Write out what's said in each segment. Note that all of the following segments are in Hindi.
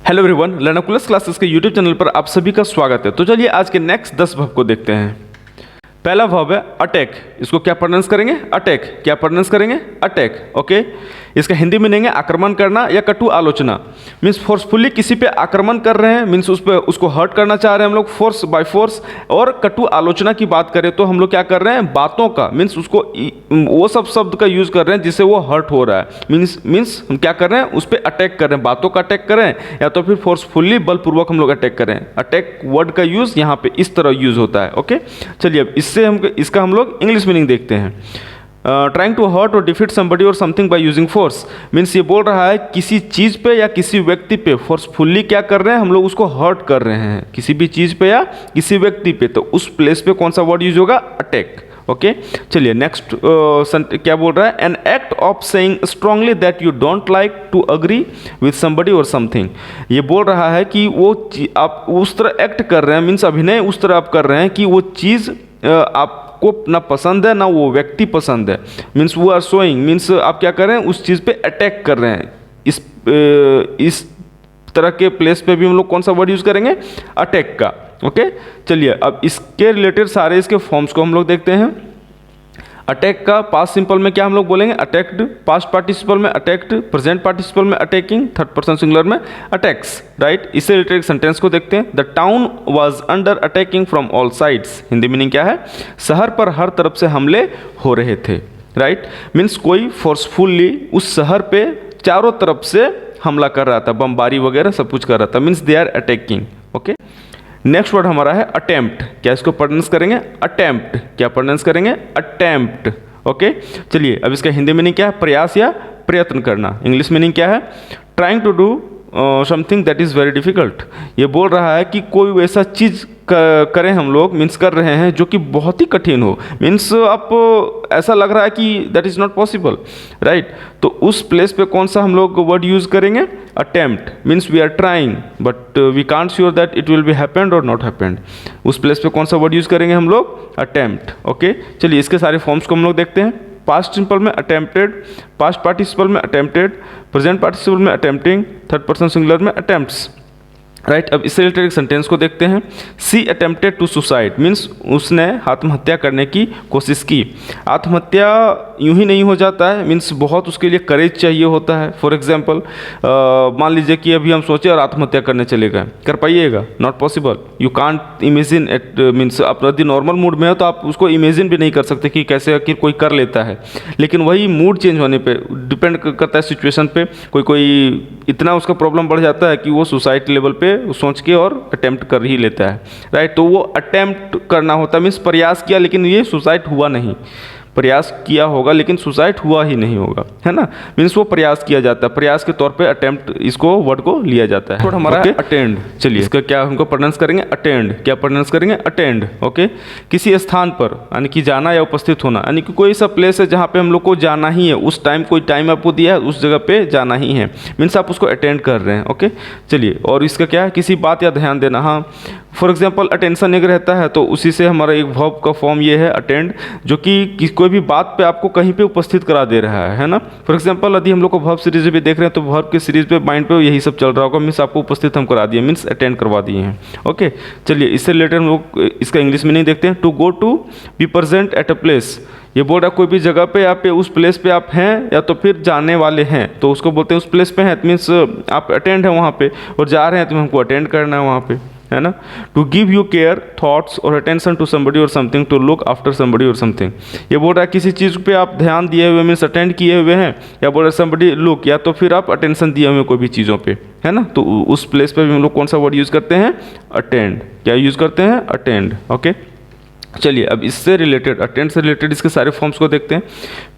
हेलो एवरीवन, लर्नकुलस क्लासेस के यूट्यूब चैनल पर आप सभी का स्वागत है। तो चलिए आज के नेक्स्ट 10 वर्ब को देखते हैं। पहला वर्ब है अटैक। इसको क्या प्रोनाउंस करेंगे? अटैक। क्या प्रोनाउंस करेंगे? अटैक। ओके। इसका हिंदी मीनिंग है आक्रमण करना या कटु आलोचना। मीन्स फोर्सफुली किसी पे आक्रमण कर रहे हैं, मीन्स उस पे उसको हर्ट करना चाह रहे हैं हम लोग, फोर्स बाय फोर्स। और कटु आलोचना की बात करें तो हम लोग क्या कर रहे हैं? बातों का, मीन्स उसको वो सब शब्द का यूज कर रहे हैं जिससे वो हर्ट हो रहा है। मीन्स हम क्या कर रहे हैं? उस पर अटैक कर रहे हैं, बातों का अटैक कर रहे हैं या तो फिर फोर्सफुली बलपूर्वक हम लोग अटैक कर रहे हैं। अटैक वर्ड का यूज यहाँ पे इस तरह यूज होता है। ओके, चलिए अब इसका हम लोग इंग्लिश मीनिंग देखते हैं। ट्राइंग टू हर्ट और डिफीट समबडी और something by using force. Means ये बोल रहा है किसी चीज़ पे या किसी व्यक्ति पे फोर्सफुली क्या कर रहे हैं हम लोग? उसको हर्ट कर रहे हैं किसी भी चीज़ पे या किसी व्यक्ति पे। तो उस प्लेस पे कौन सा वर्ड यूज होगा? अटैक। ओके, चलिए नेक्स्ट क्या बोल रहा है? An act of saying strongly that you don't like to agree with somebody और समथिंग। ये बोल रहा है कि वो आप उस तरह एक्ट कर रहे हैं, मीन्स अभिनय उस तरह आप कर रहे हैं कि वो चीज़ आपको ना पसंद है ना वो व्यक्ति पसंद है। मीन्स वो आर शोइंग, मीन्स आप क्या कर रहे हैं? उस चीज़ पे अटैक कर रहे हैं। इस तरह के प्लेस पे भी हम लोग कौन सा वर्ड यूज करेंगे? अटैक का। ओके, चलिए अब इसके रिलेटेड सारे इसके फॉर्म्स को हम लोग देखते हैं। अटैक का पास्ट सिंपल में क्या हम लोग बोलेंगे? अटैक्ड। पास्ट पार्टिसिपल में अटैक्ड। प्रेजेंट पार्टिसिपल में अटैकिंग। थर्ड पर्सन सिंगुलर में अटैक्स। राइट, इससे रिलेटेड सेंटेंस को देखते हैं। The town was under attacking from all sides. Hindi meaning क्या है? शहर पर हर तरफ से हमले हो रहे थे। राइट, मीन्स कोई फोर्सफुली उस शहर पे चारों तरफ से हमला कर रहा था, बमबारी वगैरह सब कुछ कर रहा था। Means they are attacking. Okay, next word हमारा है अटेम्प्ट। क्या इसको प्रोनाउंस करेंगे? अटेम्प्ट। क्या प्रोनाउंस करेंगे? अटेम्प्ट। ओके, चलिए अब इसका हिंदी मीनिंग क्या है? प्रयास या प्रयत्न करना। इंग्लिश मीनिंग क्या है? Trying to do something that is very difficult. ये बोल रहा है कि कोई वैसा चीज़ करें हम लोग, मीन्स कर रहे हैं जो कि बहुत ही कठिन हो। मीन्स आप ऐसा लग रहा है कि that is not possible. Right, तो उस प्लेस पे कौन सा हम लोग वर्ड यूज़ करेंगे? Attempt. Means we are trying but we can't sure that it will be happened और नॉट हैपेंड। उस प्लेस पे कौन सा वर्ड यूज़ करेंगे हम लोग? अटेम्प्ट। ओके, चलिए इसके सारे फॉर्म्स को हम लोग देखते हैं। पास्ट सिंपल में अटेम्प्टेड, पास्ट पार्टिसिपल में अटेम्प्टेड, प्रेजेंट पार्टिसिपल में अटेम्प्टिंग, थर्ड पर्सन सिंगुलर में अटेम्प्ट्स। राइट, अब इससे रिलेटेड सेंटेंस को देखते हैं। सी अटेम्प्टेड टू सुसाइड। मीन्स उसने आत्महत्या करने की कोशिश की। आत्महत्या यूं ही नहीं हो जाता है, मीन्स बहुत उसके लिए करेज चाहिए होता है। फॉर एग्जाम्पल मान लीजिए कि अभी हम सोचे और आत्महत्या करने चले गए, कर पाइएगा? Not possible. You can't imagine it. Means आप यदि नॉर्मल मूड में हो तो आप उसको इमेजिन भी नहीं कर सकते कि कैसे आखिर कोई कर लेता है। लेकिन वही मूड चेंज होने पे डिपेंड करता है सिचुएशन पे। कोई इतना उसका प्रॉब्लम बढ़ जाता है कि वो सुसाइड लेवल पे सोच के और अटेम्प्ट कर ही लेता है। राइट, तो वो अटेम्प्ट करना होता है, मीन्स प्रयास किया लेकिन ये सुसाइड हुआ नहीं। प्रयास किया होगा लेकिन सुसाइड हुआ ही नहीं होगा, है ना? मीन्स वो प्रयास किया जाता है, प्रयास के तौर पे अटेम्प्ट इसको वर्ड को लिया जाता है। हमारा अटेंड। चलिए इसका क्या हमको प्रोनाउंस करेंगे? अटेंड। क्या प्रोनाउंस करेंगे? अटेंड। ओके, किसी स्थान पर यानी कि जाना या उपस्थित होना, यानी कि कोई सा प्लेस है जहाँ पे हम लोग को जाना ही है। उस टाइम कोई टाइम आपको दिया है, उस जगह पे जाना ही है। मीन्स आप उसको अटेंड कर रहे हैं। ओके, चलिए और इसका क्या है? किसी बात या ध्यान देना। हाँ, फॉर एग्जाम्पल अटेंशन एक रहता है तो उसी से हमारा एक वर्ब का फॉर्म ये है अटेंड, जो कि कोई भी बात पे आपको कहीं पे उपस्थित करा दे रहा है ना? फॉर एग्जाम्पल यदि हम लोग को वर्ब सीरीज भी देख रहे हैं तो वर्ब की सीरीज पे माइंड पे यही सब चल रहा होगा। मीन्स आपको उपस्थित हम करा दिए, मीन्स अटेंड करवा दिए हैं। ओके, चलिए इससे रिलेटेड हम लोग इसका इंग्लिश मीनिंग देखते हैं। To go to be present at a place. ये बोल रहा है कोई भी जगह पे आप उस प्लेस पे आप हैं या तो फिर जाने वाले हैं तो उसको बोलते हैं उस प्लेस पे हैं। मीन्स आप अटेंड है वहाँ पे और जा रहे हैं तो हमको अटेंड करना है वहाँ पे, है ना? To give you care, thoughts और अटेंशन टू समबडी और something, to look after somebody और समथिंग। ये बोल रहा है किसी चीज़ पे आप ध्यान दिए हुए, मीन्स अटेंड किए हुए हैं, या बोल रहा है समबडी लुक, या तो फिर आप अटेंशन दिए हुए कोई भी चीज़ों पे, है ना? तो उस प्लेस पे भी हम लोग कौन सा वर्ड यूज़ करते हैं? अटेंड। क्या यूज़ करते हैं? अटेंड। ओके, चलिए अब इससे रिलेटेड, अटेंड से रिलेटेड इसके सारे फॉर्म्स को देखते हैं।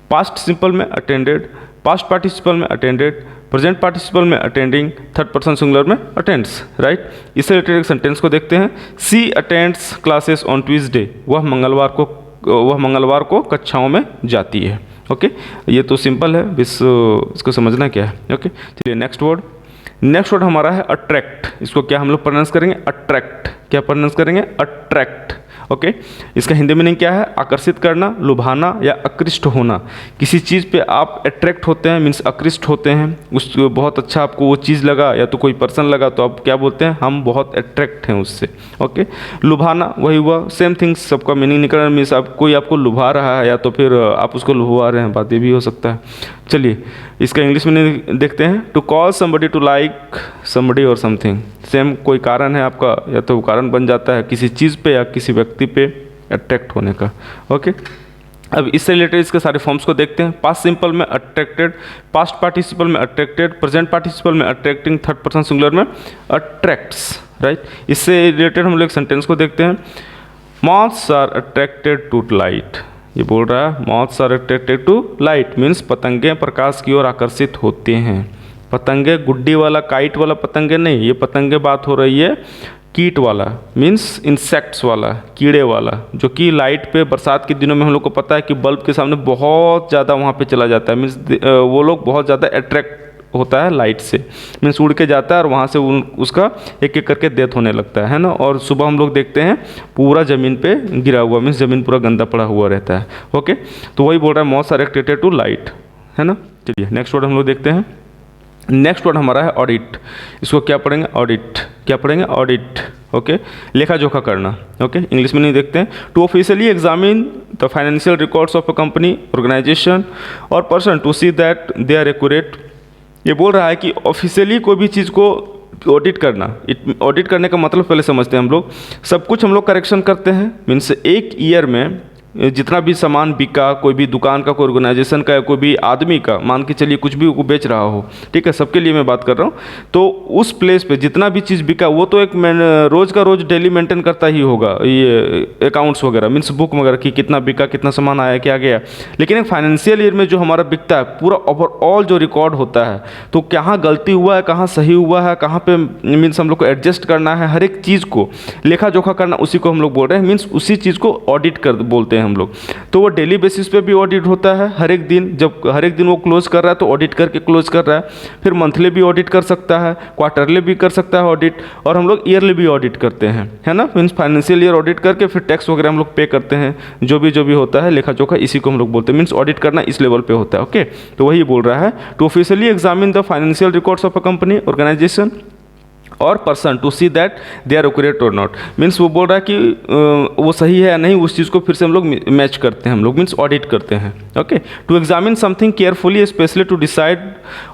पास्ट सिंपल में अटेंडेड, पास्ट पार्टिसिपल में अटेंडेड, प्रेजेंट पार्टिसिपल में अटेंडिंग, थर्ड पर्सन सिंगुलर में अटेंड्स। राइट, इससे रिलेटेड एक सेंटेंस को देखते हैं। सी अटेंड्स क्लासेस ऑन ट्यूसडे। वह मंगलवार को कक्षाओं में जाती है। ओके, ये तो सिंपल है, बस इसको समझना क्या है। ओके, चलिए नेक्स्ट वर्ड हमारा है अट्रैक्ट। इसको क्या हम लोग प्रोनाउंस करेंगे? अट्रैक्ट। क्या प्रोनाउंस करेंगे? अट्रैक्ट। ओके, इसका हिंदी मीनिंग क्या है? आकर्षित करना, लुभाना या आकृष्ट होना। किसी चीज़ पे आप अट्रैक्ट होते हैं मीन्स आकृष्ट होते हैं, उस बहुत अच्छा आपको वो चीज़ लगा या तो कोई पर्सन लगा तो आप क्या बोलते हैं? हम बहुत अट्रैक्ट हैं उससे। ओके, लुभाना वही हुआ, सेम थिंग्स, सबका मीनिंग निकल रहा है मीन्स आप कोई आपको लुभा रहा है या तो फिर आप उसको लुभा रहे हैं, बात ये भी हो सकता है। चलिए इसका इंग्लिश में देखते हैं। To call somebody to like somebody और समथिंग, सेम कोई कारण है आपका या तो वो कारण बन जाता है किसी चीज़ पे या किसी व्यक्ति पे अट्रैक्ट होने का। ओके, अब इससे रिलेटेड इसके सारे फॉर्म्स को देखते हैं। पास्ट सिंपल में अट्रैक्टेड, पास्ट पार्टिसिपल में अट्रैक्टेड, प्रेजेंट पार्टिसिपल में अट्रैक्टिंग, थर्ड पर्सन सिंगुलर में अट्रैक्ट्स, राइट। इससे रिलेटेड हम लोग एक सेंटेंस को देखते हैं। Moths are attracted to light, ये बोल रहा है moths are attracted to light means पतंगे प्रकाश की ओर आकर्षित होते हैं। पतंगे गुड्डी वाला, काइट वाला पतंगे नहीं, ये पतंगे बात हो रही है कीट वाला मीन्स इंसेक्ट्स वाला, कीड़े वाला, जो कि लाइट पे बरसात के दिनों में हम लोग को पता है कि बल्ब के सामने बहुत ज़्यादा वहाँ पे चला जाता है मीन्स वो लोग बहुत ज़्यादा अट्रैक्ट होता है लाइट से, मीन्स उड़ के जाता है और वहाँ से उसका एक एक करके डेथ होने लगता है ना। और सुबह हम लोग देखते हैं पूरा ज़मीन पे गिरा हुआ मीन्स ज़मीन पूरा गंदा पड़ा हुआ रहता है। ओके, तो वही बोल रहा है moths are attracted to light, है ना। चलिए नेक्स्ट वर्ड हम लोग देखते हैं। नेक्स्ट वर्ड हमारा है ऑडिट। इसको क्या पढ़ेंगे? ऑडिट। क्या पढ़ेंगे? ऑडिट। ओके, लेखा जोखा करना। ओके, इंग्लिश में नहीं देखते हैं। To officially examine the financial records of a company, organization और person to see that they are accurate. ये बोल रहा है कि ऑफिशियली कोई भी चीज़ को ऑडिट करना। ऑडिट करने का मतलब पहले समझते हैं हम लोग। सब कुछ हम लोग करेक्शन करते हैं मीन्स एक ईयर में जितना भी सामान बिका, कोई भी दुकान का, कोई ऑर्गेनाइजेशन का या कोई भी आदमी का, मान के चलिए कुछ भी वो बेच रहा हो, ठीक है, सबके लिए मैं बात कर रहा हूँ, तो उस प्लेस पे जितना भी चीज़ बिका वो तो एक रोज़ का रोज़ डेली मेंटेन करता ही होगा, ये अकाउंट्स वगैरह मीन्स बुक वगैरह की कितना बिका, कितना सामान आया, क्या गया। लेकिन एक फाइनेंशियल ईयर में जो हमारा बिकता है पूरा ओवरऑल जो रिकॉर्ड होता है, तो कहाँ गलती हुआ है, कहाँ सही हुआ है, कहाँ पे मीन्स हम लोग को एडजस्ट करना है, हर एक चीज़ को लेखा जोखा करना, उसी को हम लोग बोल रहे हैं मीन्स उसी चीज़ को ऑडिट कर बोलते हैं हम लोग। तो वो डेली बेसिस पे भी ऑडिट होता है, हर एक दिन, जब हर एक दिन वो क्लोज कर रहा है तो ऑडिट करके क्लोज कर रहा है। फिर मंथली भी ऑडिट कर सकता है, क्वार्टरली भी कर सकता है ऑडिट, और हम लोग ईयरली भी ऑडिट करते हैं, है ना। मीन्स फाइनेंशियल ईयर ऑडिट करके फिर टैक्स वगैरह हम लोग पे करते हैं, जो भी होता है लेखा जोखा, इसी को हम लोग बोलते हैं। मीन्स ऑडिट करना इस लेवल पे होता है। ओके, तो वही बोल रहा है to officially examine the financial records of a company, organization और person to see that they are accurate और नॉट। मीन्स वो बोल रहा है कि वो सही है या नहीं, उस चीज़ को फिर से हम लोग मैच करते हैं, हम लोग मीन्स ऑडिट करते हैं। Okay, to examine something carefully specially to decide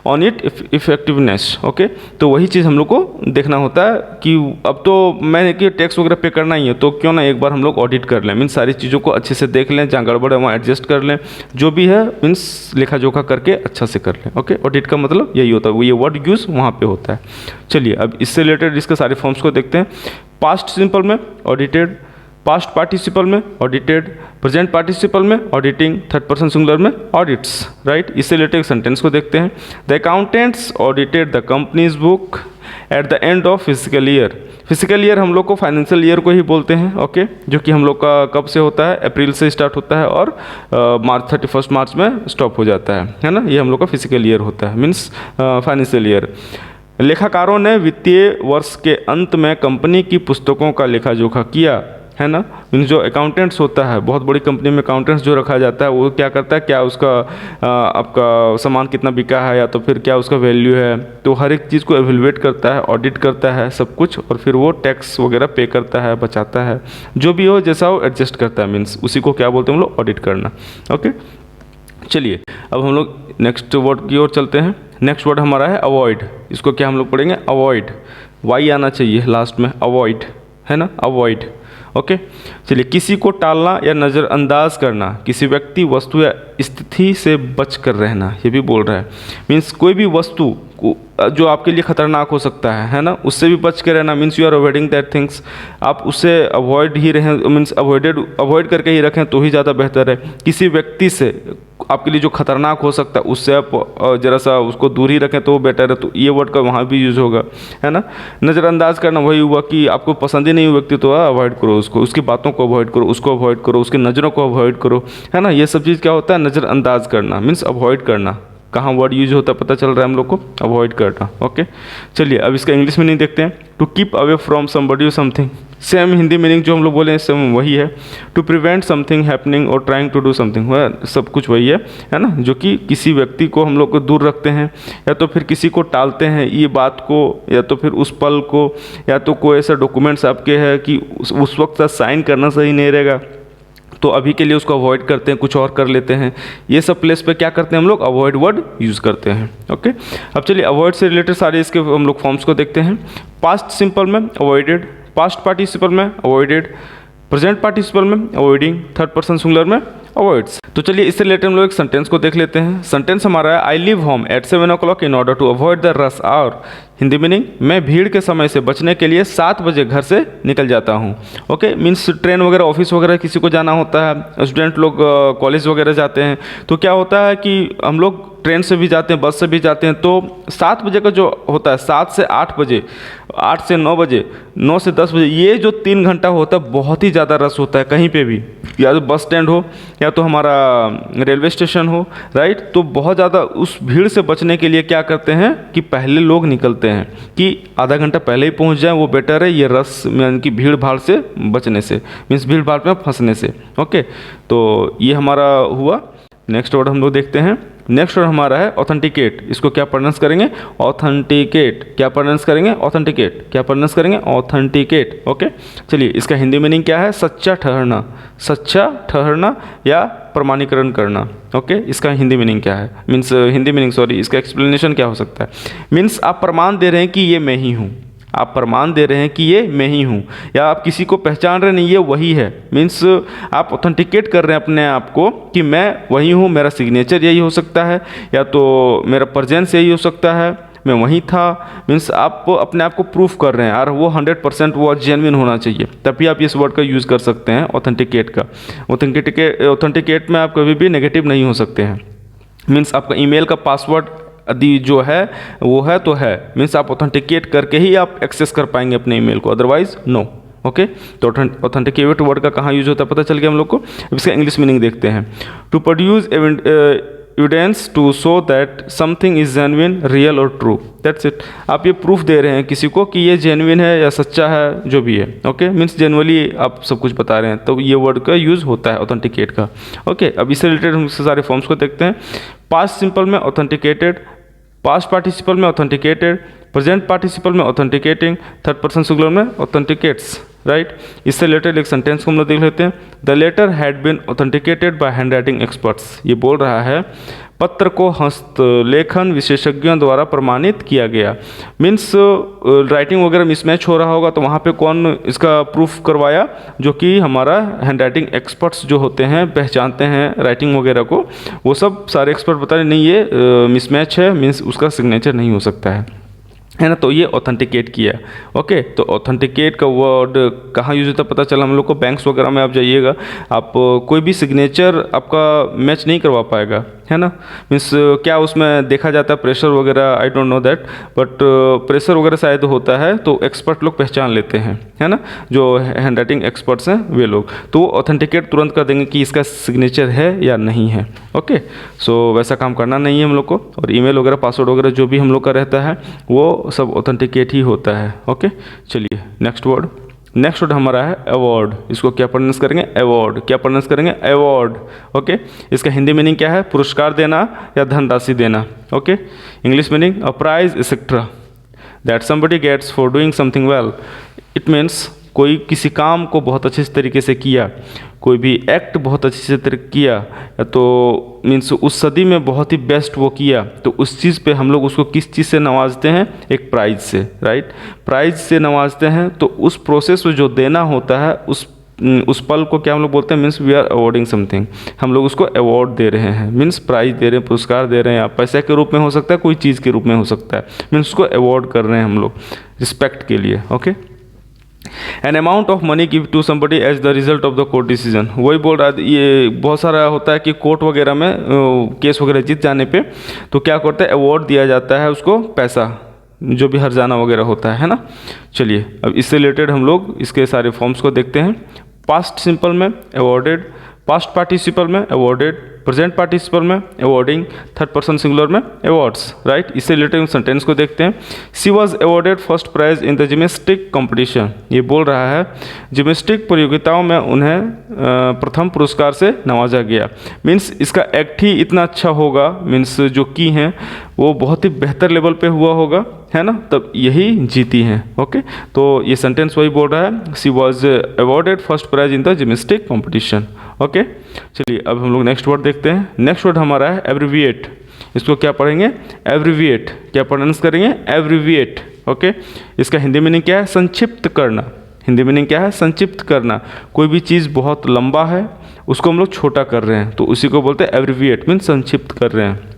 on it effectiveness. Okay, तो वही चीज़ हम लोग को देखना होता है कि अब तो मैंने कि टैक्स वगैरह पे करना ही है, तो क्यों ना एक बार हम लोग ऑडिट कर लें, मीन्स सारी चीज़ों को अच्छे से देख लें, जहाँ गड़बड़ है वहाँ एडजस्ट कर लें, जो भी है मीन्स लेखा जोखा करके अच्छा से कर लें। ओके, ऑडिट का मतलब यही होता है, ये वर्ड यूज़ वहाँ पे होता है। चलिए अब इससे रिलेटेड इसके सारे फॉर्म्स को देखते हैं। पास्ट सिंपल में ऑडिटेड, पास्ट पार्टिसिपल में ऑडिटेड, प्रेजेंट पार्टिसिपल में ऑडिटिंग, थर्ड पर्सन सिंगुलर में ऑडिट्स, राइट। इससे रिलेटेड सेंटेंस को देखते हैं। The accountants audited the companies book at the end of physical year. Physical year हम लोग को फाइनेंशियल ईयर को ही बोलते हैं। ओके, जो कि हम लोग का कब से होता है? अप्रैल से स्टार्ट होता है और मार्च 31 मार्च में स्टॉप हो जाता है ना। ये हम लोग का फिजिकल ईयर होता है मीन्स फाइनेंशियल ईयर। लेखाकारों ने वित्तीय वर्ष के अंत में कंपनी की पुस्तकों का लेखा जोखा किया, है ना। मीन्स जो अकाउंटेंट्स होता है, बहुत बड़ी कंपनी में अकाउंटेंट्स जो रखा जाता है, वो क्या करता है, क्या उसका आपका सामान कितना बिका है या तो फिर क्या उसका वैल्यू है, तो हर एक चीज़ को एवेलुएट करता है, ऑडिट करता है सब कुछ, और फिर वो टैक्स वगैरह पे करता है, बचाता है, जो भी हो जैसा वो एडजस्ट करता है, मीन्स उसी को क्या बोलते हैं हम लोग? ऑडिट करना। ओके, चलिए अब हम लोग नेक्स्ट वर्ड की ओर चलते हैं। नेक्स्ट वर्ड हमारा है अवॉइड। इसको क्या हम लोग पढ़ेंगे? अवॉइड, वाई आना चाहिए लास्ट में, अवॉइड, है ना, अवॉइड। ओके, चलिए किसी को टालना या नज़रअंदाज करना, किसी व्यक्ति, वस्तु या स्थिति से बच कर रहना, ये भी बोल रहा है। मीन्स कोई भी वस्तु जो आपके लिए खतरनाक हो सकता है ना, उससे भी बच के रहना। Means you are avoiding that things, आप उससे अवॉइड ही रहें, मीन्स अवॉइड करके ही रखें तो ही ज़्यादा बेहतर है। किसी व्यक्ति से आपके लिए जो खतरनाक हो सकता है उससे आप ज़रा सा उसको दूर ही रखें तो वो बेटर है, तो ये वर्ड का वहाँ भी यूज़ होगा, है ना। नज़रअंदाज करना वही हुआ कि आपको पसंद ही नहीं व्यक्ति तो अवॉइड करो उसको, उसकी बातों को अवॉइड करो, उसको अवॉइड करो, उसकी नज़रों को अवॉइड करो, है ना। ये सब चीज़ क्या होता है? नज़रअंदाज करना मीन्स अवॉइड करना, कहाँ वर्ड यूज होता है पता चल रहा है हम लोग को, अवॉइड करना। ओके, चलिए अब इसका इंग्लिश मीनिंग देखते हैं। To keep away from somebody और समथिंग, सेम हिंदी मीनिंग जो हम लोग बोले सेम वही है। टू प्रिवेंट समथिंग हैपनिंग और ट्राइंग टू डू समथिंग, सब कुछ वही है ना, जो कि किसी व्यक्ति को हम लोग को दूर रखते हैं या तो फिर किसी को टालते हैं ये बात को, या तो फिर उस पल को, या तो कोई ऐसा डॉक्यूमेंट्स आपके है कि उस वक्त साइन करना सही नहीं रहेगा तो अभी के लिए उसको अवॉइड करते हैं, कुछ और कर लेते हैं। ये सब प्लेस पे क्या करते हैं हम लोग, अवॉइड वर्ड यूज़ करते हैं। ओके, अब चलिए अवॉइड से रिलेटेड सारे इसके हम लोग फॉर्म्स को देखते हैं। पास्ट सिंपल में अवॉइडेड, पास्ट पार्टिसिपल में अवॉइडेड, प्रेजेंट पार्टिसिपल में अवॉइडिंग, थर्ड पर्सन सिंगुलर में अवॉइड्स। तो चलिए इससे रिलेटेड हम लोग एक सेंटेंस को देख लेते हैं। सेंटेंस हमारा है I leave home at 7 o'clock in order to avoid the rush hour. Hindi meaning, मैं भीड़ के समय से बचने के लिए 7 बजे घर से निकल जाता हूँ। ओके, मीन्स ट्रेन वगैरह, ऑफिस वगैरह किसी को जाना होता है, स्टूडेंट लोग कॉलेज वगैरह जाते हैं, तो क्या होता है कि हम लोग ट्रेन से भी जाते हैं, बस से भी जाते हैं, तो 7 बजे का जो होता है, 7 से 8 बजे, 8 से 9 बजे, 9 से 10 बजे, ये जो 3 घंटा होता है बहुत ही ज़्यादा रश होता है कहीं पे भी, या तो बस स्टैंड हो या तो हमारा रेलवे स्टेशन हो, राइट। तो बहुत ज़्यादा उस भीड़ से बचने के लिए क्या करते हैं कि पहले लोग निकलते हैं कि आधा घंटा पहले ही पहुंच जाएं, वो बेटर है, ये रश यानी कि भीड़ भाड़ से बचने से, मीन्स भीड़ भाड़ में फंसने से। ओके, तो ये हमारा हुआ। नेक्स्ट वर्ड हम लोग देखते हैं। नेक्स्ट वर्ड हमारा है ऑथेंटिकेट। इसको क्या प्रोनाउंस करेंगे, ऑथेंटिकेट। क्या प्रोनाउंस करेंगे, ऑथेंटिकेट। क्या प्रोनाउंस करेंगे, ऑथेंटिकेट। ओके, चलिए इसका हिंदी मीनिंग क्या है, सच्चा ठहरना, सच्चा ठहरना या प्रमाणीकरण करना। ओके, इसका हिंदी मीनिंग क्या है, मीन्स हिंदी मीनिंग सॉरी, इसका एक्सप्लेनेशन क्या हो सकता है। मीन्स आप प्रमाण दे रहे हैं कि ये मैं ही हूँ, आप प्रमाण दे रहे हैं कि ये मैं ही हूँ, या आप किसी को पहचान रहे नहीं ये वही है। मीन्स आप ऑथेंटिकेट कर रहे हैं अपने आप को कि मैं वही हूँ, मेरा सिग्नेचर यही हो सकता है, या तो मेरा प्रेजेंस यही हो सकता है, मैं वहीं था। मीन्स आप अपने आप को प्रूफ कर रहे हैं और वो 100% वो जेन्युइन होना चाहिए, तभी आप इस वर्ड का यूज़ कर सकते हैं ऑथेंटिकेट का। ऑथेंटिकेट में आप कभी भी नेगेटिव नहीं हो सकते हैं। मीन्स आपका ईमेल का पासवर्ड यदि जो है वो है तो है, मीन्स आप ऑथेंटिकेट करके ही आप एक्सेस कर पाएंगे अपने ईमेल को, अदरवाइज नो। ओके, तो ऑथेंटिकेट वर्ड का कहाँ यूज होता है पता चल गया हम लोग को। अब इसका इंग्लिश मीनिंग देखते हैं। To produce evidence to show that something is genuine, real और ट्रू, दैट्स इट। आप ये प्रूफ दे रहे हैं किसी को कि ये जेन्युइन है या सच्चा है, जो भी है। ओके, मीन्स जेनुअली आप सब कुछ बता रहे हैं, तो ये वर्ड का यूज़ होता है ऑथेंटिकेट का। ओके, अब इससे रिलेटेड हम सारे फॉर्म्स को देखते हैं। पास्ट सिंपल में ऑथेंटिकेटेड, पास्ट पार्टिसिपल में ऑथेंटिकेटेड, प्रेजेंट पार्टिसिपल में ऑथेंटिकेटिंग, थर्ड पर्सन सिंगुलर में ऑथेंटिकेट्स, राइट। इससे रिलेटेड एक सेंटेंस को हम लोग देख लेते हैं। The letter had been authenticated by handwriting experts. ये बोल रहा है पत्र को हस्तलेखन विशेषज्ञों द्वारा प्रमाणित किया गया। मीन्स राइटिंग वगैरह मिसमैच हो रहा होगा तो वहाँ पे कौन इसका प्रूफ करवाया, जो कि हमारा हैंड राइटिंग एक्सपर्ट्स जो होते हैं, पहचानते हैं राइटिंग वगैरह को, वो सब सारे एक्सपर्ट बता रहे नहीं ये मिसमैच है, मीन्स उसका सिग्नेचर नहीं हो सकता है ना। तो ये ऑथेंटिकेट किया। ओके, तो ऑथेंटिकेट का वर्ड कहाँ यूज होता है पता चला हम लोग को। बैंक्स वगैरह में आप जाइएगा, आप कोई भी सिग्नेचर आपका मैच नहीं करवा पाएगा, है ना। मीन्स क्या उसमें देखा जाता है प्रेशर वगैरह, I don't know that, but pressure वगैरह शायद होता है तो एक्सपर्ट लोग पहचान लेते हैं, है ना, जो हैंड राइटिंग एक्सपर्ट्स हैं वे लोग, तो वो ऑथेंटिकेट तुरंत कर देंगे कि इसका सिग्नेचर है या नहीं है। ओके, सो वैसा काम करना नहीं है हम लोग को। और ईमेल वगैरह, पासवर्ड वगैरह जो भी हम लोग का रहता है वो सब ऑथेंटिकेट ही होता है। ओके, चलिए नेक्स्ट वर्ड हमारा है अवार्ड। इसको क्या प्रोनाउंस करेंगे, अवार्ड। क्या प्रोनाउंस करेंगे, अवार्ड। ओके, इसका हिंदी मीनिंग क्या है, पुरस्कार देना या धनराशि देना। Okay, English meaning a prize etcetera that somebody gets for doing something well. It means कोई किसी काम को बहुत अच्छे तरीके से किया, कोई भी एक्ट बहुत अच्छे से किया, तो मीन्स उस सदी में बहुत ही बेस्ट वो किया, तो उस चीज़ पे हम लोग उसको किस चीज़ से नवाजते हैं, एक प्राइज से, राइट। प्राइज से नवाजते हैं, तो उस प्रोसेस में जो देना होता है उस पल को क्या हम लोग बोलते हैं, means we are awarding something. हम लोग उसको अवार्ड दे रहे हैं, मीन्स प्राइज दे रहे हैं, पुरस्कार दे रहे हैं, या पैसे के रूप में हो सकता है, कोई चीज़ के रूप में हो सकता है, मीन्स उसको अवार्ड कर रहे हैं हम लोग रिस्पेक्ट के लिए। Okay, an amount of money give to somebody as the result of the court decision. वही बोल रहा है, ये बहुत सारा होता है कि कोर्ट वगैरह में केस वगैरह जीत जाने पे तो क्या करते हैं, अवार्ड दिया जाता है उसको, पैसा जो भी हर्जाना वगैरह होता है ना। चलिए अब इससे रिलेटेड हम लोग इसके सारे फॉर्म्स को देखते हैं। पास्ट सिंपल में अवॉर्डेड, पास्ट पार्टिसिपल में अवॉर्डेड, प्रेजेंट पार्टिसिपल में अवॉर्डिंग, थर्ड पर्सन सिंगुलर में अवार्ड्स, राइट। इससे रिलेटेड सेंटेंस को देखते हैं। She was awarded first prize in the gymnastic competition. ये बोल रहा है जिम्नास्टिक प्रतियोगिताओं में उन्हें प्रथम पुरस्कार से नवाजा गया। मीन्स इसका एक्ट ही इतना अच्छा होगा, मीन्स जो की हैं वो बहुत ही बेहतर लेवल पे हुआ होगा, है ना, तब यही जीती हैं। ओके, तो ये सेंटेंस वही बोल रहा है, she was awarded first prize in the gymnastic competition. Okay, चलिए अब हम लोग नेक्स्ट वर्ड देखते हैं। नेक्स्ट वर्ड हमारा है एब्रीविएट। इसको क्या पढ़ेंगे? एब्रीविएट। क्या प्रोनाउंस करेंगे? एब्रीविएट। ओके, इसका हिंदी मीनिंग क्या है? संक्षिप्त करना। हिंदी मीनिंग क्या है? संक्षिप्त करना। कोई भी चीज़ बहुत लंबा है उसको हम लोग छोटा कर रहे हैं तो उसी को बोलते हैं एब्रीविएट, मीन्स संक्षिप्त कर रहे हैं।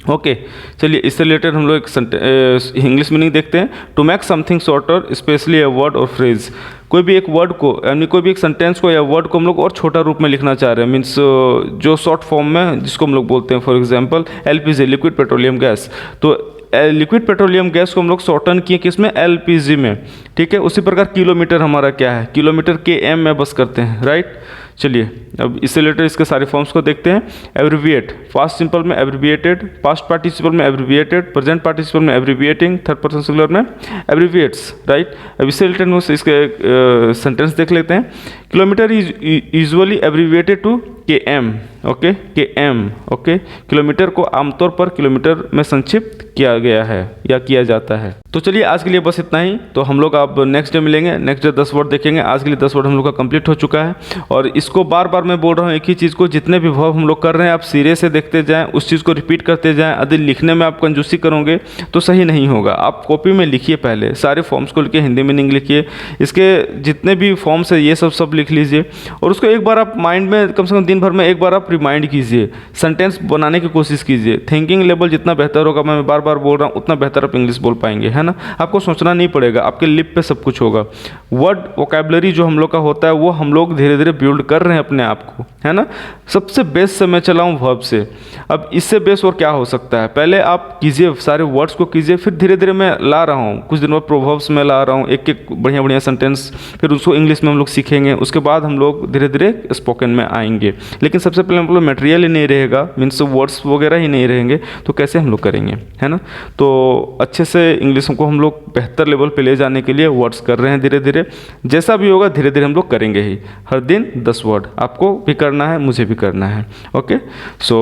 ओके, चलिए इससे रिलेटेड हम लोग एक इंग्लिश मीनिंग देखते हैं। To make something shorter, specially a word और फ्रेज। कोई भी एक वर्ड को यानी कोई भी एक सेंटेंस को या वर्ड को हम लोग और छोटा रूप में लिखना चाह रहे हैं, मीन्स जो शॉर्ट फॉर्म में जिसको हम लोग बोलते हैं, for example LPG, liquid petroleum gas. तो लिक्विड पेट्रोलियम गैस को हम लोग शॉर्टन किए किसमें? LPG में। ठीक है, उसी प्रकार किलोमीटर हमारा क्या है? किलोमीटर KM में बस करते हैं, राइट। चलिए अब इससे रिलेटेड इसके सारे फॉर्म्स को देखते हैं। एब्रीविएट, पास्ट सिंपल में एब्रीविएटेड, पास्ट पार्टिसिपल में एब्रीविएटेड, प्रेजेंट पार्टिसिपल में एब्रीविएटिंग, थर्ड पर्सन सिंगुलर में एब्रीविएट्स, राइट। अब इससे रिलेटेड हम इसके सेंटेंस देख लेते हैं। Kilometre is usually abbreviated to KM। Okay, KM। Okay, kilometre को आमतौर पर किलोमीटर में संक्षिप्त किया गया है या किया जाता है। तो चलिए आज के लिए बस इतना ही। तो हम लोग अब नेक्स्ट डे मिलेंगे, नेक्स्ट डे 10 वर्ड देखेंगे। आज के लिए 10 वर्ड हम लोग का कंप्लीट हो चुका है। और इसको बार बार मैं बोल रहा हूँ एक ही चीज़ को, जितने भी वर्ब हम लोग कर रहे हैं आप सिरे से देखते जाएं, उस चीज़ को रिपीट करते जाएं। यदि लिखने में आप कंजूसी करोगे तो सही नहीं होगा। आप कॉपी में लिखिए, पहले सारे फॉर्म्स को लिखिए, हिंदी मीनिंग लिखिए, इसके जितने भी फॉर्म्स है ये सब लिख लीजिए। और उसको एक बार आप माइंड में कम से कम दिन भर में एक बार आप रिमाइंड कीजिए, सेंटेंस बनाने की कोशिश कीजिए। थिंकिंग लेवल जितना बेहतर होगा, मैं बार बार बोल रहा हूँ, उतना बेहतर आप इंग्लिश बोल पाएंगे, है ना। आपको सोचना नहीं पड़ेगा, आपके लिप पे सब कुछ होगा। वर्ड वोकैबुलरी जो हम लोग का होता है वो हम लोग धीरे धीरे बिल्ड कर रहे हैं अपने आप को, है ना। सबसे बेस्ट से मैं चलाऊँ वर्ब से। अब इससे बेस्ट और क्या हो सकता है? पहले आप कीजिए, सारे वर्ड्स को कीजिए, फिर धीरे धीरे मैं ला रहा हूँ, कुछ दिन बाद प्रोवर्ब्स में ला रहा हूँ, एक एक बढ़िया बढ़िया सेंटेंस, फिर उसको इंग्लिश में हम लोग सीखेंगे। उसके बाद हम लोग धीरे धीरे स्पोकन में आएंगे। लेकिन सबसे पहले हम लोग मटेरियल ही नहीं रहेगा, मीन्स वर्ड्स वगैरह ही नहीं रहेंगे, तो कैसे हम लोग करेंगे, है ना। तो अच्छे से इंग्लिश को हम लोग बेहतर लेवल पे ले जाने के लिए वर्ड्स कर रहे हैं धीरे धीरे। जैसा भी होगा धीरे धीरे हम लोग करेंगे ही। हर दिन 10 वर्ड आपको भी करना है, मुझे भी करना है। Okay, so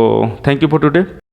thank you for today.